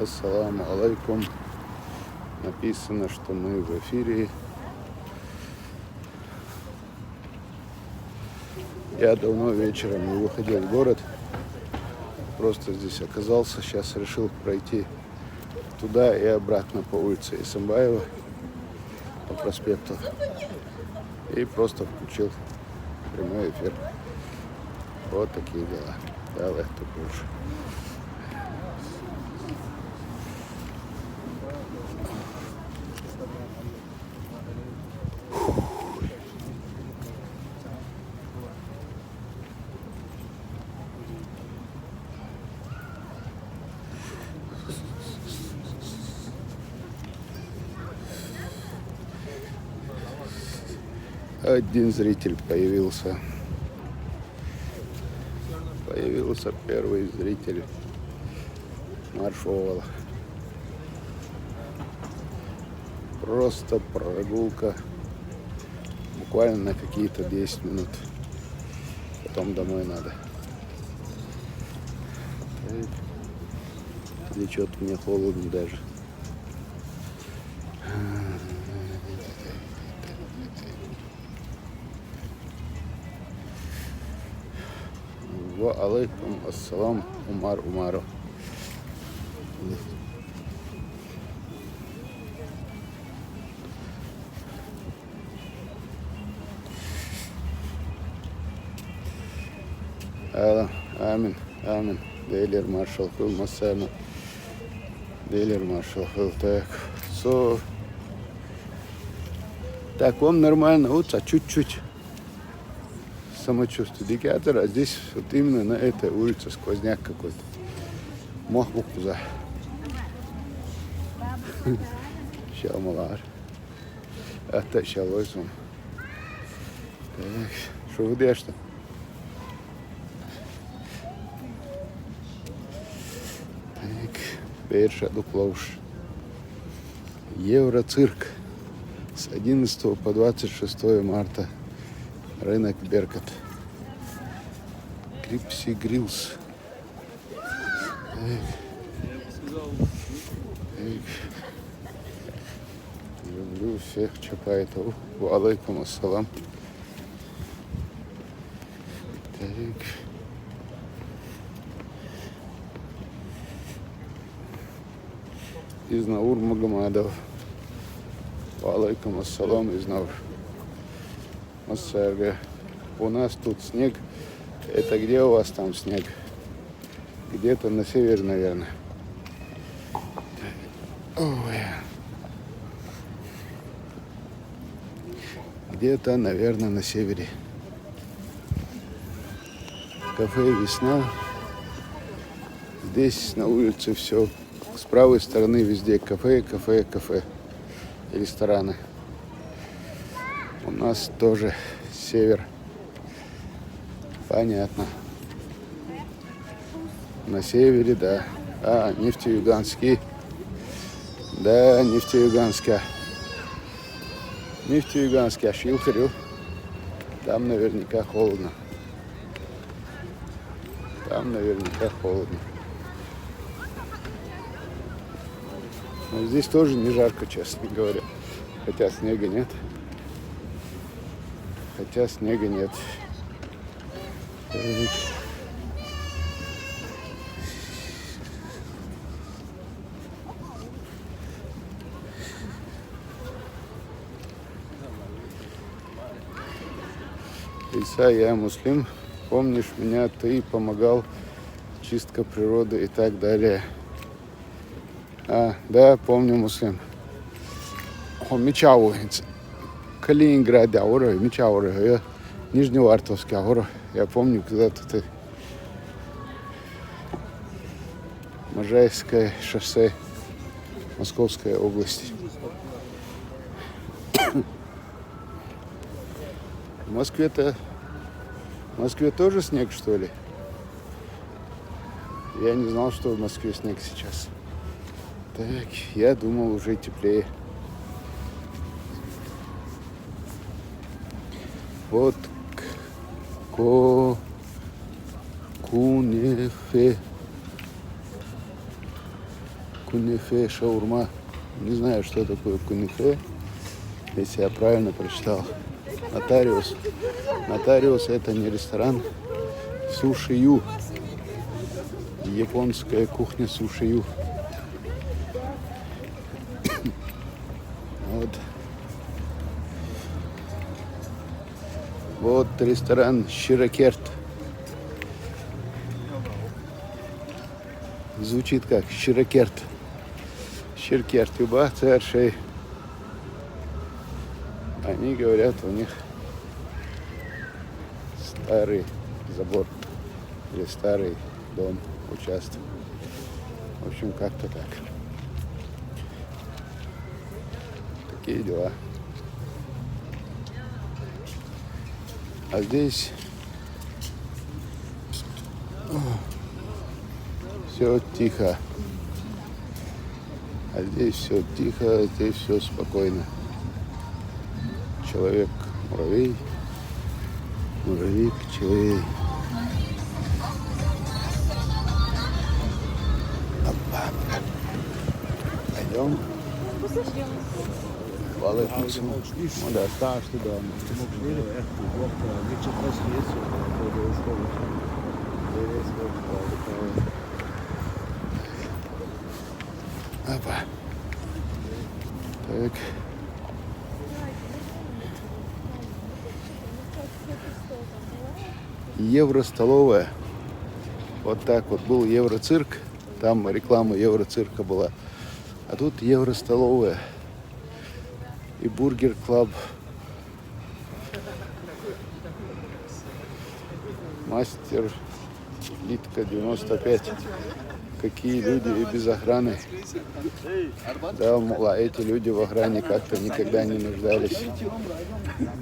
Ассаламу алейкум. Написано, что мы в эфире. Я давно вечером не выходил в город. Просто здесь оказался. Сейчас решил пройти туда и обратно по улице Исамбаева, по проспекту. И просто включил прямой эфир. Вот такие дела. Далее тут лучше. Один зритель появился. Появился первый зритель маршовала. Просто прогулка. Буквально на какие-то 10 минут. Потом домой надо. Или что-то мне холодно даже. Ва алейкум ассалам Умару. Амин. Дейлер маршал Хил Масана. Дейлер маршал Хил. Так, вам нормально, вот, а чуть-чуть самочувствие дикатор, а здесь вот именно на этой улице сквозняк какой-то. Махбукуза. Шалмалар. Это шалойсом. Так, что вы делаете? Так, Берша Дуклауш. Евроцирк. С 11 по 26 марта. Рынок Беркат. Крипси Грилс. Люблю всех чапайтов. Ва алейкум ассалам. Так. Изнаур Магомадов. Ва алейкум ассалам, Изнаур. Массарга. У нас тут снег. Это где у вас там снег? Где-то на севере, наверное. Ой. Где-то, наверное, на севере. Кафе «Весна». Здесь на улице все. С правой стороны везде кафе. И рестораны. У нас тоже север. Понятно. На севере, да. Нефтеюганский. Да, Нефтеюганский. Нефтеюганский, Шилхарю. Там наверняка холодно. Но здесь тоже не жарко, честно говоря. Хотя снега нет. Иса, я муслим. Помнишь меня, ты помогал, чистка природы и так далее. Да, помню, муслим. Мичау. Калининград, Мичау. Нижневартовский, я помню, когда-то ты. Можайское шоссе, Московская область. В Москве тоже снег, что ли? Я не знал, что в Москве снег сейчас. Так, я думал, уже теплее. Вот Кунефе. кунефе, шаурма. Не знаю, что такое кунефе, если я правильно прочитал. Нотариус. Нотариус — это не ресторан. Суши-ю. Японская кухня суши-ю. Вот. Вот ресторан Щиракерт. Звучит как Щиракерт. Щиркерт юба цершей. Они говорят, у них старый забор или старый дом, участок. В общем, как-то так. Такие дела. А здесь все тихо. А здесь все тихо, здесь все спокойно. Человек-муравей, муравейк-человек. Пойдем. Hvala pizzu. Onda staš tu da Опа. Так. Евростоловая. Вот так вот был Евроцирк. Там реклама Евроцирка была. А тут Евростоловая. И Бургер Клаб. Мастер Литка 95. Какие люди и без охраны. Да, мол, а эти люди в охране как-то никогда не нуждались.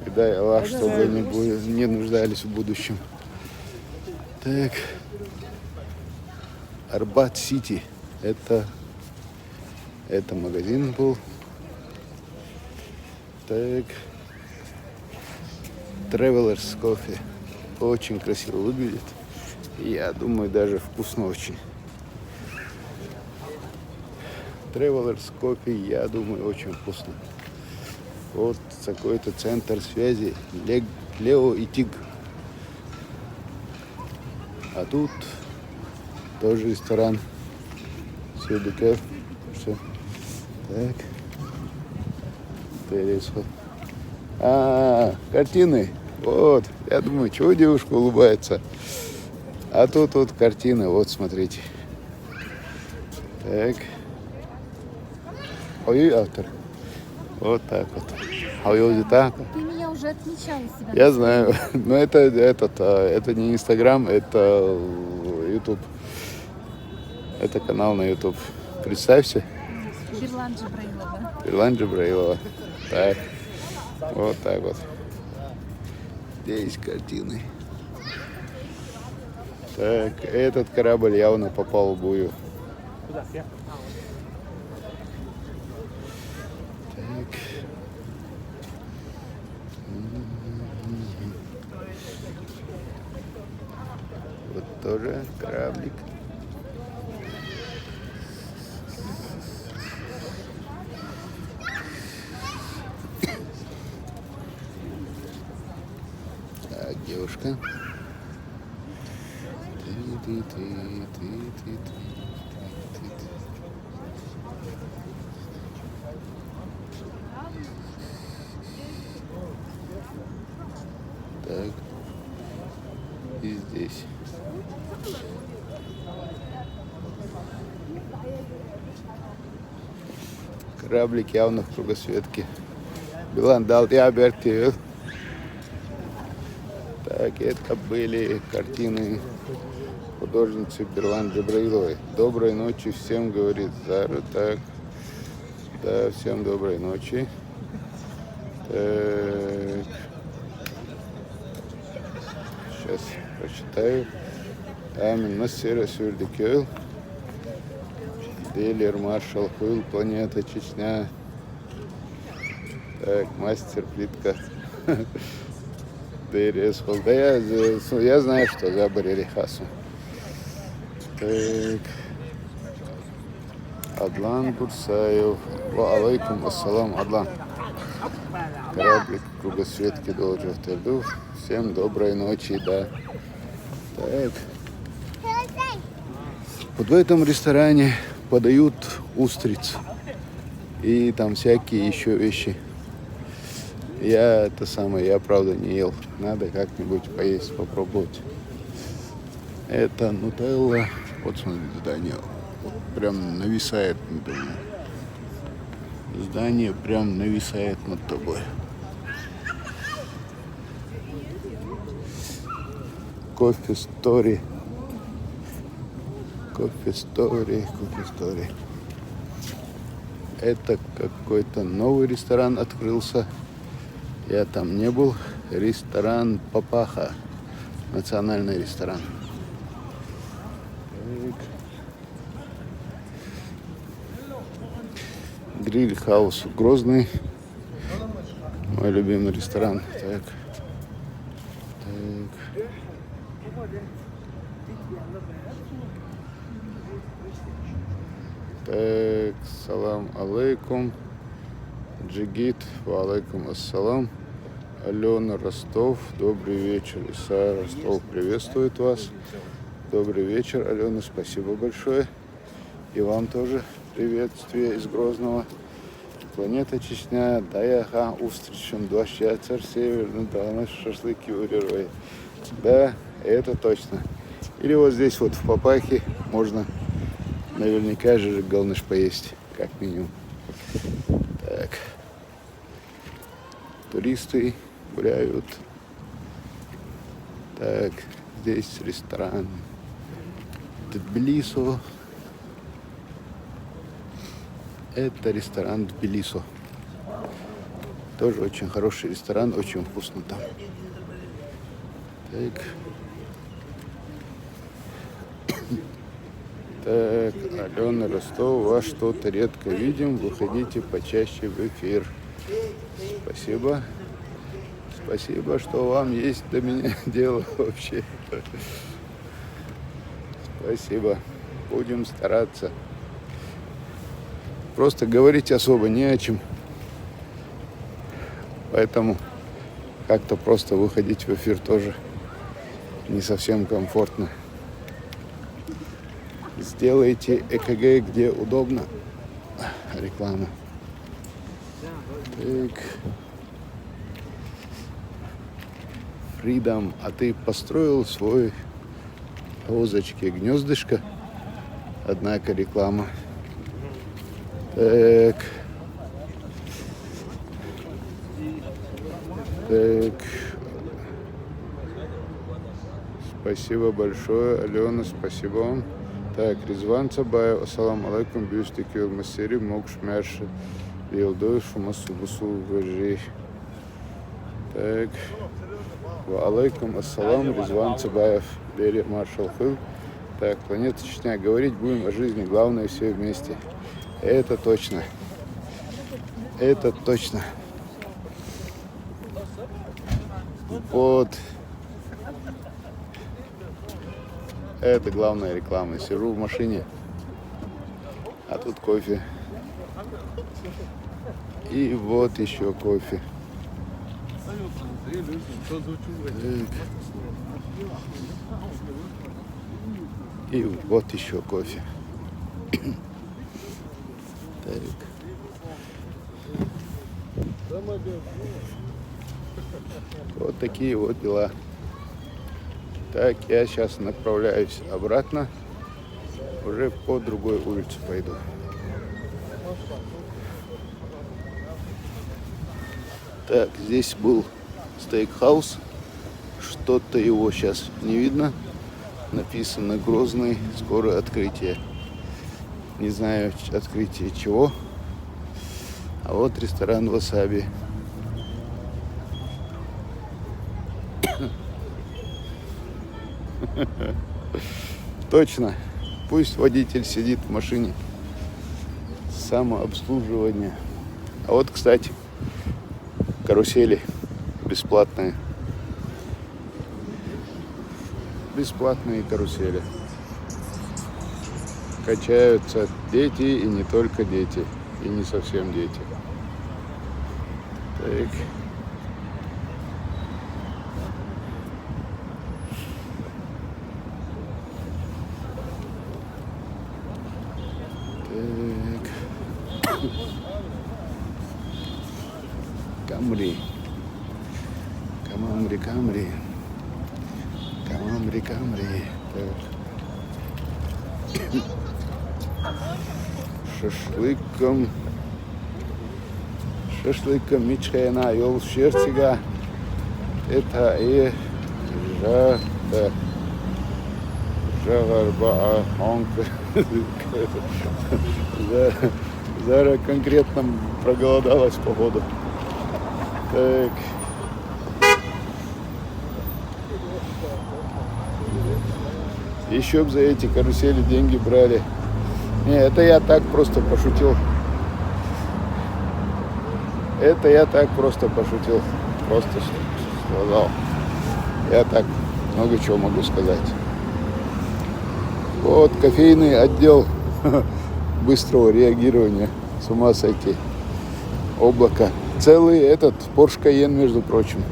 И дай Аллах, чтобы не нуждались в будущем. Так. Арбат-Сити. Это магазин был. Так. Travelers Coffee. Очень красиво выглядит. Я думаю, даже вкусно очень. Travelers Coffee, я думаю, очень вкусно. Вот какой-то центр связи. Лео и Тиг. А тут тоже ресторан. Все. Так. Картины. Вот. Я думаю, чего девушка улыбается. А тут вот картина. Вот, смотрите. Так. Ой, автор. Вот так вот. Так. Ты меня уже отмечал себя. Я знаю. Но это не Инстаграм, это Ютуб. Это канал на Ютуб. Представься. Берлан Джабраилова. Берлан Джабраилова. Так. Вот так вот. Здесь картины. Так, этот корабль явно попал в бую. Так. Вот тоже кораблик. Так, девушка. Ты. Так. И здесь. Кораблик явно в кругосветке. Билан дал диабетию. Так, это были картины художницы Берлан Джабраиловой. Доброй ночи всем, говорит Зара. Так, да, всем доброй ночи. Так. Сейчас прочитаю. Амин Насера Сюрдикёл. Делер Маршал Хуил, планета Чечня. Так, мастер плитка. ДРС Холл. Да я знаю, что Габари Рихасу. Так. Адлан Бурсаев. Ва алейкум ассалам, Адлан. Кораблик кругосветки должен иду. Всем доброй ночи, да. Так. Вот в этом ресторане подают устриц. И там всякие еще вещи. Я правда не ел. Надо как-нибудь поесть, попробовать. Это нутелла. Вот смотри, здание. Вот прям нависает надо мной. Здание прям нависает над тобой. Кофе Стори. Кофе Стори. Это какой-то новый ресторан открылся. Я там не был. Ресторан Папаха. Национальный ресторан. Гриль Хаус Грозный. Мой любимый ресторан. Так. Так, салам алейкум. Джигит, ва алейкум ассалам. Алена Ростов, добрый вечер. Иса Ростов приветствует вас. Добрый вечер, Алена, спасибо большое. И вам тоже приветствие из Грозного. Планета Чечня, Даяха, Устричем, Доща, Царь Северный, да, наш шашлыки урерой. Да, это точно. Или вот здесь вот в Папахе можно наверняка же галныш поесть, как минимум. Так. Туристы гуляют. Так, здесь ресторан Тбилисо. Это ресторан Тбилисо. Тоже очень хороший ресторан, очень вкусно там. Так. Так, Алена Ростов, вас что-то редко видим. Выходите почаще в эфир. Спасибо. Спасибо, что вам есть до меня дело вообще. Спасибо. Будем стараться. Просто говорить особо не о чем. Поэтому как-то просто выходить в эфир тоже не совсем комфортно. Сделайте ЭКГ где удобно. Реклама. Так. Фридом, а ты построил свой розочке гнездышко? Однако реклама. Так. Так. Спасибо большое, Алена, спасибо вам. Так, Резван Цабаев, ассалам алейкум, бюстики масери, мокшмяш, билдой, шумасубусу, вежи. Так. Ва алейкум ассалам, Резван Цабаев, Бери Маршал Хил. Так, Планета Чечня, говорить будем о жизни, главное все вместе. Это точно. Это точно. Вот. Это главная реклама. Сижу в машине, а тут кофе. И вот еще кофе. И вот еще кофе. Так. Вот такие вот дела. Так, я сейчас направляюсь обратно. Уже по другой улице пойду. Так, здесь был стейкхаус. Что-то его сейчас не видно. Написано Грозный, скоро открытие. Не знаю, открытие чего. А вот ресторан Васаби. Точно. Пусть водитель сидит в машине. Самообслуживание. А вот, кстати, карусели бесплатные. Бесплатные карусели. качаются дети, и не только дети, и не совсем дети. Так. Так. Камри. Камри, Камри. Камри, Камри. Так. Шашлыком мичхена йол шерстига. Это и жагарба онка. Зара конкретно проголодалась походу. Так. Еще б за эти карусели деньги брали. Не, это я так просто пошутил. Это я так просто пошутил. Просто сказал. Я так много чего могу сказать. Вот кофейный отдел быстрого реагирования. С ума сойти. Облако. Целый этот Porsche Cayenne, между прочим.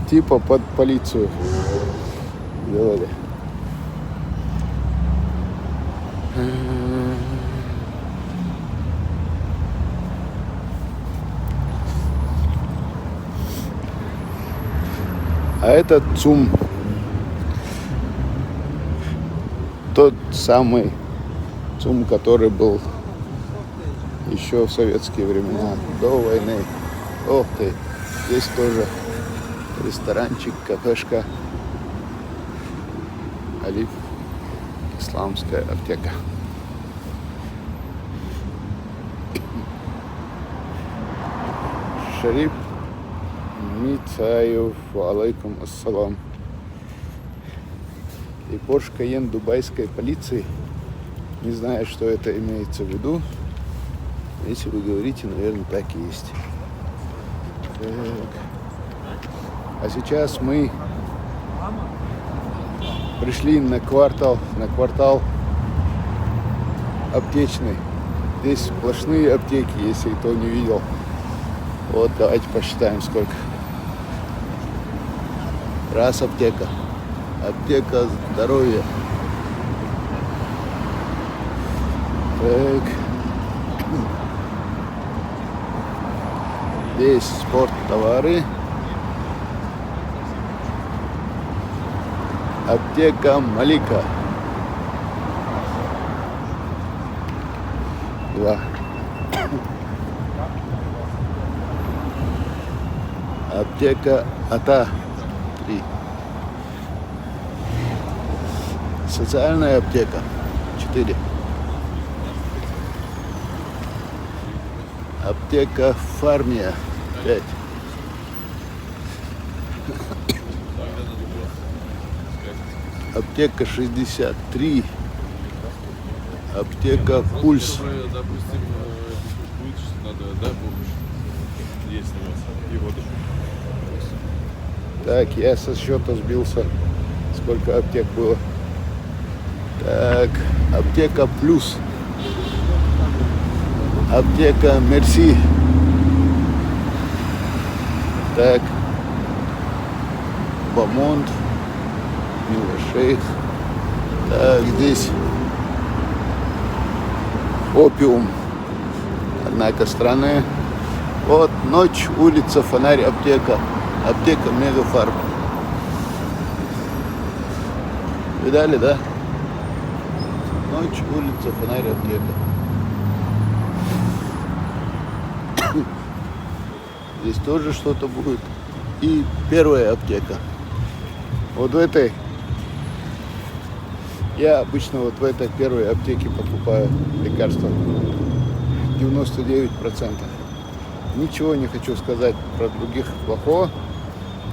Типа под полицию делали. А это ЦУМ. Тот самый ЦУМ, который был еще в советские времена, до войны. Ох ты, здесь тоже ресторанчик, кафешка. Алиф, исламская аптека. Шариф Митаев, алейкум ассалам. И Porsche Cayenne дубайской полиции. Не знаю, что это имеется в виду. Если вы говорите, наверное, так и есть. Так. А сейчас мы пришли на квартал аптечный. Здесь сплошные аптеки, если кто не видел. Вот, давайте посчитаем, сколько. Раз аптека. Аптека здоровья. Так. Здесь спорт, товары. Аптека Малика. 2. Аптека Ата. 3. Социальная аптека. 4. Аптека Фармия. 5. Аптека 63. Аптека Пульс. Допустим, будет, что надо, да, помощь? Есть у вас. И воду. Так, я со счета сбился. Сколько аптек было? Так, аптека Плюс. Аптека Мерси. Так. Бамонт. Милошейх. Так, здесь Опиум. Однако странная. Вот ночь, улица, фонарь, аптека. Аптека Мегафарм. Видали, да? Ночь, улица, фонарь, аптека. Здесь тоже что-то будет. И первая аптека. Вот в этой. Я обычно вот в этой первой аптеке покупаю лекарства. 99%. Ничего не хочу сказать про других плохого.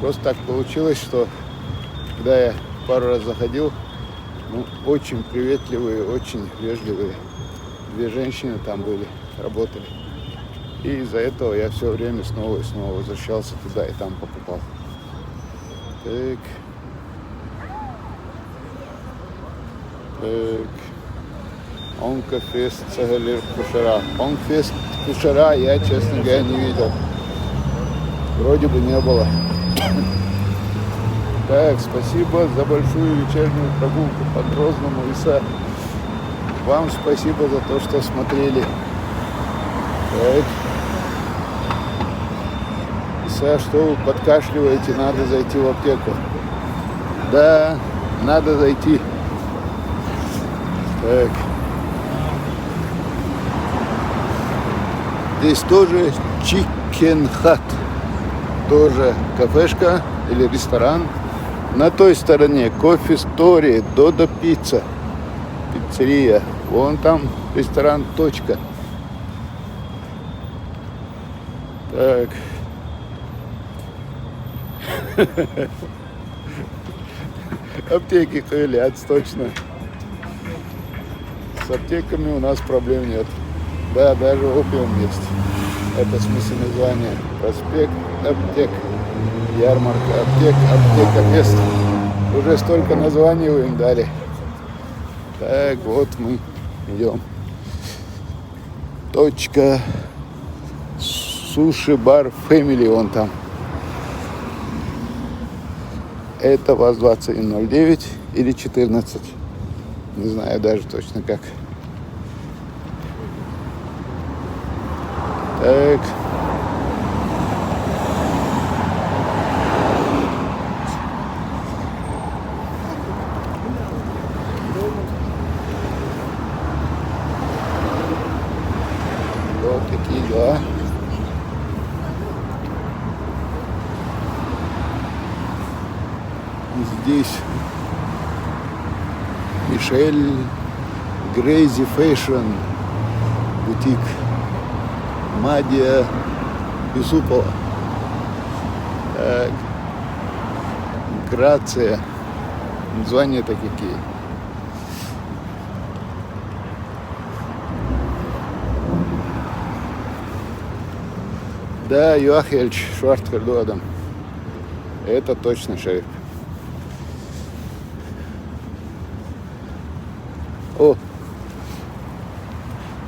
Просто так получилось, что когда я пару раз заходил, ну, очень приветливые, очень вежливые. 2 женщины там были, работали. И из-за этого я все время снова и снова возвращался туда и там покупал. Так. Онкофест Цагалер Кушара. Онкфест Кушара я, честно говоря, не видел. Вроде бы не было. Так, спасибо за большую вечернюю прогулку по Грозному, Иса. Вам спасибо за то, что смотрели. Так. Иса, что вы подкашливаете, надо зайти в аптеку. Да, надо зайти. Так. Здесь тоже Chicken Hut. Тоже кафешка или ресторан. На той стороне Coffee Story, Dodo Pizza, пиццерия. Вон там ресторан «Точка». Так. Аптеки Хайлятс, точно. С аптеками у нас проблем нет. Да, даже опиум есть. Это в смысле название. Проспект аптек. Ярмарка аптек, аптека фест. Уже столько названий вы им дали. Так, вот мы идем. Точка. Суши-бар Family, вон там. Это ВАЗ-2109 или 14. Не знаю даже точно как. Так. Вот такие дела. Здесь Мишель Грейзи Фэшн бутик. Мадия Юсупова. Так. Грация. Названия-то какие. Да, Юахельч Шварцкардуадом. Это точно шериф. О,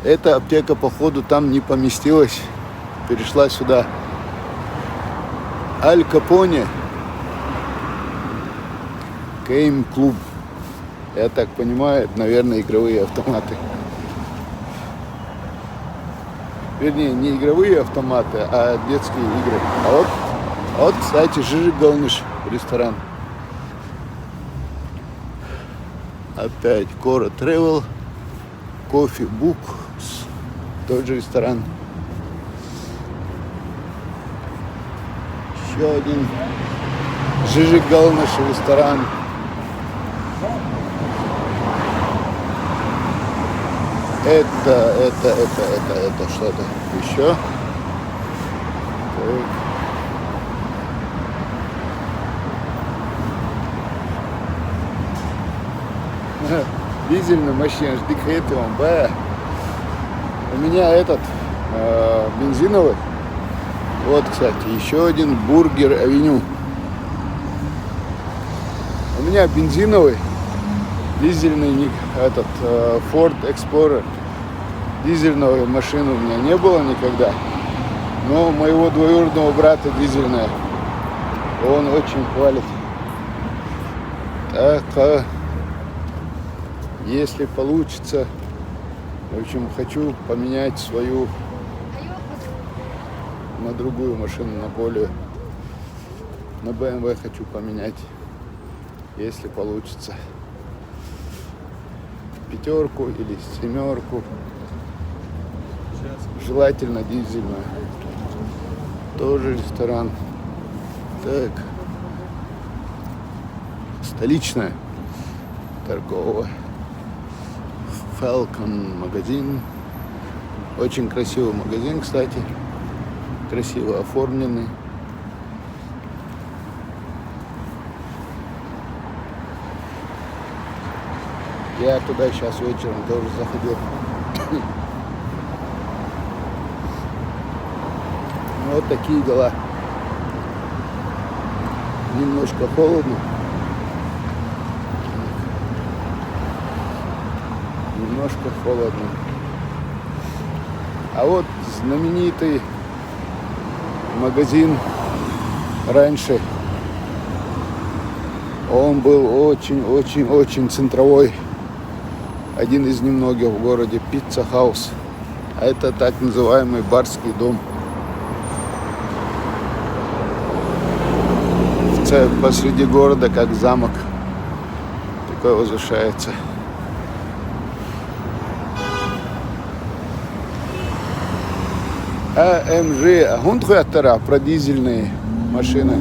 эта аптека, походу, там не поместилась. Перешла сюда. Аль Капоне. Кейм клуб. Я так понимаю, это, наверное, игровые автоматы. Вернее, не игровые автоматы, а детские игры. А вот, кстати, Жижик Галныш ресторан. Опять Кора Travel, Coffee Book, тот же ресторан. Еще один Жижик Галныш ресторан. Это что-то еще. Так. Дизельная машина, жди вам, б. У меня этот бензиновый. Вот, кстати, еще один Бургер Авеню. У меня бензиновый, дизельный этот Ford Explorer. Дизельной машины у меня не было никогда. Но у моего двоюродного брата дизельная. Он очень хвалит. Так, если получится, в общем, хочу поменять свою на другую машину, на более, на BMW хочу поменять, если получится. Пятерку или семерку, желательно дизельную. Тоже ресторан. Так, столичная торговая. Falcon магазин. Очень красивый магазин, кстати. Красиво оформленный. Я туда сейчас вечером тоже заходил. Вот такие дела. Немножко холодно. немножко холодно. А вот знаменитый магазин раньше, он был очень центровой. Один из немногих в городе, Pizza House. А это так называемый барский дом. Посреди города, как замок. Такой возвышается. AMG, гундхуяттара, про дизельные машины.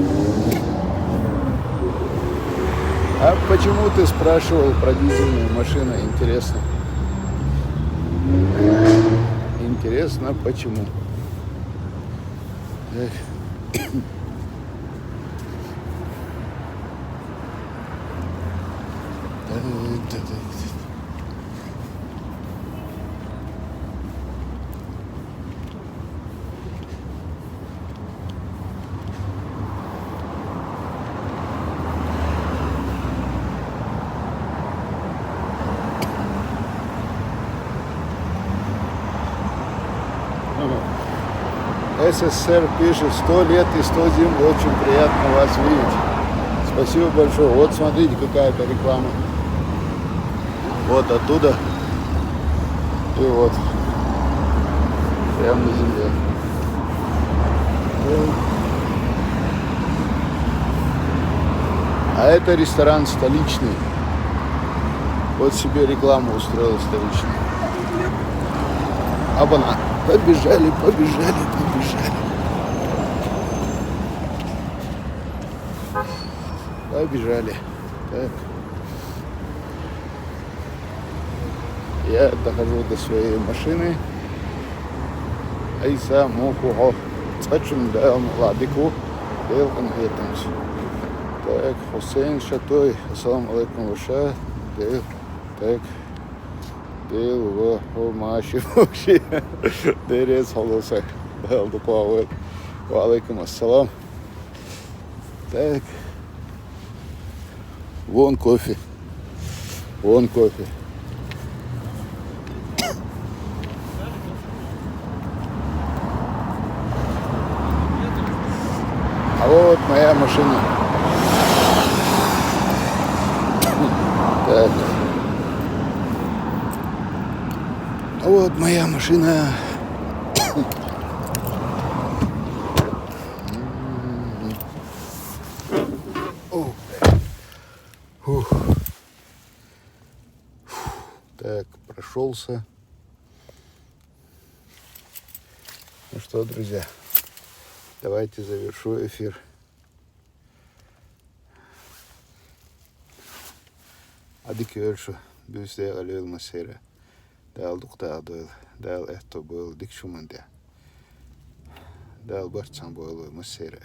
А почему ты спрашивал про дизельные машины? Интересно. Интересно, почему? Эх. СССР пишет: 100 лет и 100 зим. Очень приятно вас видеть. Спасибо большое. Вот смотрите, какая-то реклама. Вот оттуда. И вот. Прямо на земле. А это ресторан столичный. Вот себе рекламу устроил столичный. Абана. Побежали. Побежали. Так. Я дохожу до своей машины. Айса мухухо. Цачун да ладику. Делкан этамс. Так, Хусейн Шатой. Ассаламу алейкум ваша. Так. Дел в маши вообще. Дерез холоса. Алдукуа. Ва алейкум ассалам. Так. Вон кофе. А вот моя машина. Так. А вот моя машина. Так, прошелся. Ну что, друзья, давайте завершу эфир. Адикёршу, бюсте алюэл масера. Дал дуктаадуэл, дал эхто был дикшуманде. Дал барцан был масера.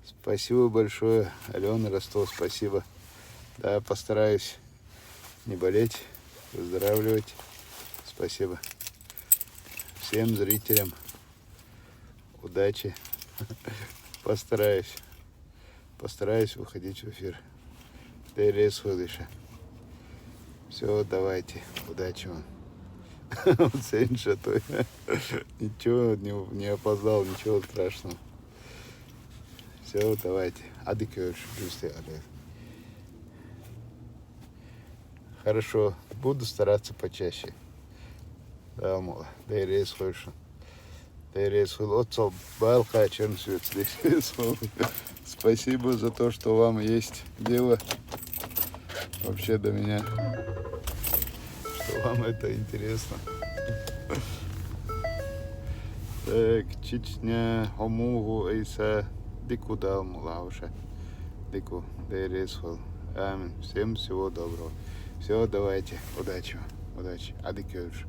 Спасибо большое, Алена Ростов, спасибо. Да, постараюсь не болеть, выздоравливать. Спасибо. Всем зрителям удачи. Постараюсь выходить в эфир. Все, давайте. Удачи вам. Хусейн Шатой. Ничего, не опоздал, ничего страшного. Все, давайте. Адикёрш, бюсте алев. Хорошо, буду стараться почаще. Да, мол, дайрес хорошо. Дайрес отцов балка чернсвет здесь. Спасибо за то, что вам есть дело вообще до меня, что вам это интересно. Так, Чечня, Хомугу, Иса, Дику дал мулауша. Дику, дайрес хол. Амин. Всем всего доброго. Все, давайте. Удачи. Адикёрш.